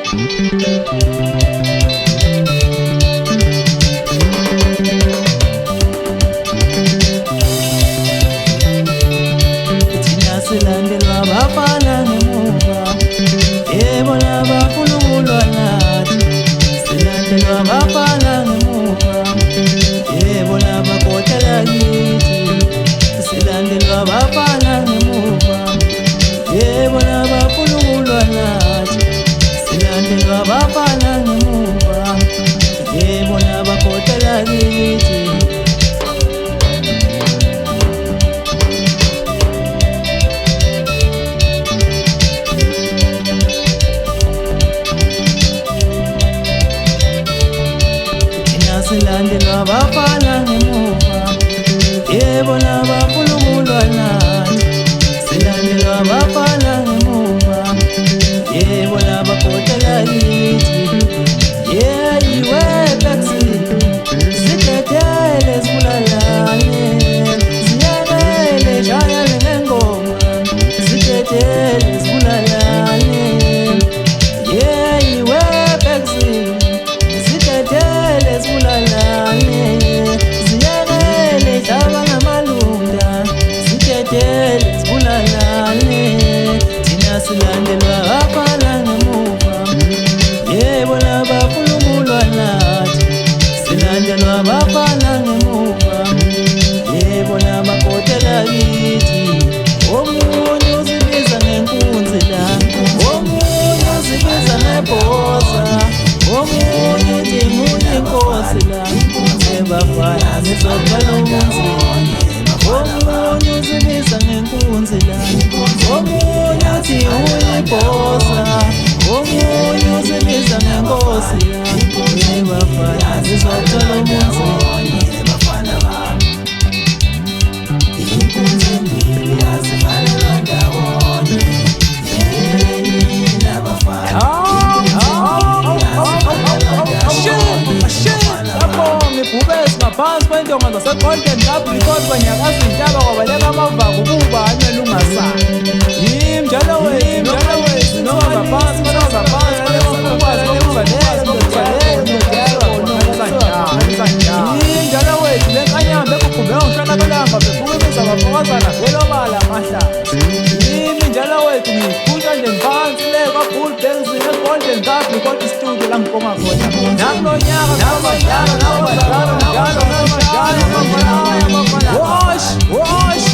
Thina silandelwa abafana ngemuva, yebo labafuna ukulwa nathi. Silandelwa abafana ngemuva, yebo labakhothela kithi. Silandelwa abafana ngemuva, yebo labafuna ukulwa nathi. Silandelwa abafana ngemuva, yebo labakhothela kithi. Silandelwa abafana ngemuva, yebo labafuna ukulwa nathi. Silandelwa abafana ngemuva, yebo labakhothela kithi. Yiwe taxi, sithethele sibulalane, siyekele shayane ngengoma, sithethele sibulalane. Yiwe taxi, sithethele sibulalane, siyekele hlaba ngamalunda, sithethele sibulalane. Thina silandelwa abafana ngemuva, yebo labafuna ukulwa nathi. Silandelwa abafana ngemuva, yebo labakhothela kithi. Omunye uzibiza ngenkunzi la, omunye uzibiza ngebhosa, omunye uthi munye inkosi la. Sebafana sizothwala ubunzima, omunye uzibiza ngenkunzi la, omunye uthi uyibhosa, omunye uzibiza ngenkosi la. Sebafana sizothwala ubunzima. Ngaphansi kwendonga zaseGolden Cup Record banyakaza intaba kwabaleka amavako kuba anyela ungasali. Yimi njalo wethu noma ngaphansi ngaphansi kwabaleka yimi njalo wethu lenkanyamba ekukhumbe ngihlala kalamba befukimisa bafokazana velobala amahlathi. Yimi njalo wethu ngiphusha nje ngiphansi le kaBull Benzini eGolden Cup Record Studio la ngiphuma khona. Nakulo nyaka Wash